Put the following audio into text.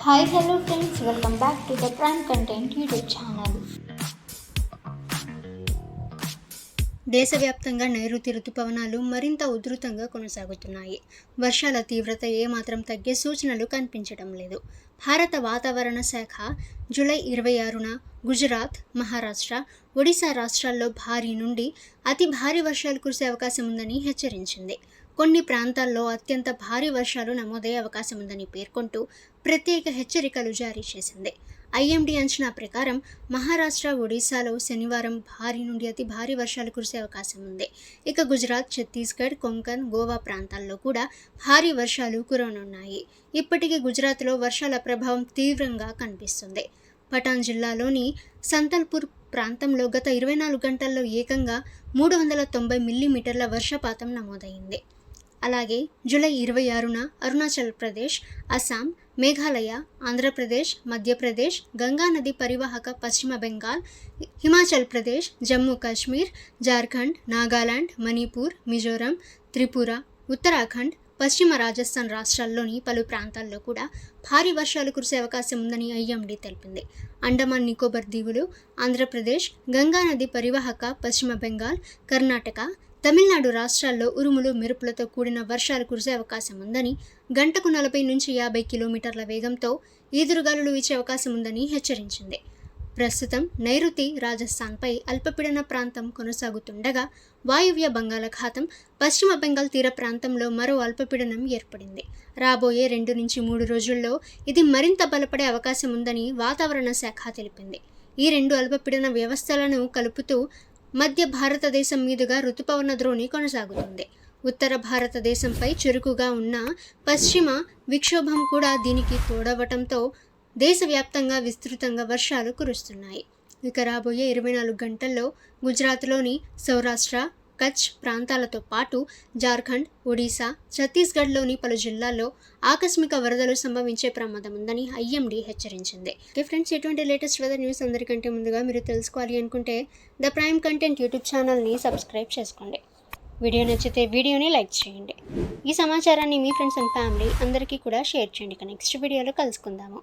Hi, hello friends, welcome back to the Prime Content YouTube channel. దేశవ్యాప్తంగా నైరుతి రుతుపవనాలు మరింత ఉధృతంగా కొనసాగుతున్నాయి. వర్షాల తీవ్రత ఏమాత్రం తగ్గే సూచనలు కనిపించడం లేదు. భారత వాతావరణ శాఖ జూలై 26న గుజరాత్, మహారాష్ట్ర, ఒడిశా రాష్ట్రాల్లో భారీ నుండి అతి భారీ వర్షాలు కురిసే అవకాశం ఉందని హెచ్చరించింది. కొన్ని ప్రాంతాల్లో అత్యంత భారీ వర్షాలు నమోదయ్యే అవకాశం ఉందని పేర్కొంటూ ప్రత్యేక హెచ్చరికలు జారీ చేసింది. ఐఎండీ అంచనా ప్రకారం మహారాష్ట్ర, ఒడిశాలో శనివారం భారీ నుండి అతి భారీ వర్షాలు కురిసే అవకాశం ఉంది. ఇక గుజరాత్, ఛత్తీస్గఢ్, కొంకణ్, గోవా ప్రాంతాల్లో కూడా భారీ వర్షాలు కురవనున్నాయి. ఇప్పటికీ గుజరాత్లో వర్షాల ప్రభావం తీవ్రంగా కనిపిస్తుంది. పటాన్ జిల్లాలోని సంతల్పూర్ ప్రాంతంలో గత 24 గంటల్లో ఏకంగా 390 మిల్లీమీటర్ల వర్షపాతం నమోదైంది. అలాగే జూలై 26న అరుణాచల్ ప్రదేశ్, అస్సాం, మేఘాలయ, ఆంధ్రప్రదేశ్, మధ్యప్రదేశ్, గంగానది పరివాహక పశ్చిమ బెంగాల్, హిమాచల్ ప్రదేశ్, జమ్మూ కాశ్మీర్, జార్ఖండ్, నాగాలాండ్, మణిపూర్, మిజోరం, త్రిపుర, ఉత్తరాఖండ్, పశ్చిమ రాజస్థాన్ రాష్ట్రాల్లోని పలు ప్రాంతాల్లో కూడా భారీ వర్షాలు కురిసే అవకాశం ఉందని ఐఎండీ తెలిపింది. అండమాన్ నికోబార్ దీవులు, ఆంధ్రప్రదేశ్, గంగానది పరివాహక పశ్చిమ బెంగాల్, కర్ణాటక, తమిళనాడు రాష్ట్రాల్లో ఉరుములు, మెరుపులతో కూడిన వర్షాలు కురిసే అవకాశం ఉందని, గంటకు 40 నుంచి 50 కిలోమీటర్ల వేగంతో ఈదురుగాలులు వీచే అవకాశం ఉందని హెచ్చరించింది. ప్రస్తుతం నైరుతి రాజస్థాన్పై అల్పపీడన ప్రాంతం కొనసాగుతుండగా వాయువ్య బంగాళాఖాతం, పశ్చిమ బెంగాల్ తీర ప్రాంతంలో మరో అల్పపీడనం ఏర్పడింది. రాబోయే 2 నుంచి 3 రోజుల్లో ఇది మరింత బలపడే అవకాశం ఉందని వాతావరణ శాఖ తెలిపింది. ఈ 2 అల్పపీడన వ్యవస్థలను కలుపుతూ మధ్య భారతదేశం మీదుగా రుతుపవన ద్రోణి కొనసాగుతుంది. ఉత్తర భారతదేశంపై చురుకుగా ఉన్న పశ్చిమ విక్షోభం కూడా దీనికి తోడవటంతో దేశవ్యాప్తంగా విస్తృతంగా వర్షాలు కురుస్తున్నాయి. ఇక రాబోయే 24 గంటల్లో గుజరాత్లోని సౌరాష్ట్ర, కచ్ ప్రాంతాలతో పాటు జార్ఖండ్, ఒడిశా, ఛత్తీస్గఢ్లోని పలు జిల్లాల్లో ఆకస్మిక వరదలు సంభవించే ప్రమాదం ఉందని ఐఎండీ హెచ్చరించింది. ఫ్రెండ్స్, ఎటువంటి లేటెస్ట్ వెదర్ న్యూస్ అందరికంటే ముందుగా మీరు తెలుసుకోవాలి అనుకుంటే ద ప్రైమ్ కంటెంట్ యూట్యూబ్ ఛానల్ని సబ్స్క్రైబ్ చేసుకోండి. వీడియో నచ్చితే వీడియోని లైక్ చేయండి. ఈ సమాచారాన్ని మీ ఫ్రెండ్స్ అండ్ ఫ్యామిలీ అందరికీ కూడా షేర్ చేయండి. నెక్స్ట్ వీడియోలో కలుసుకుందాము.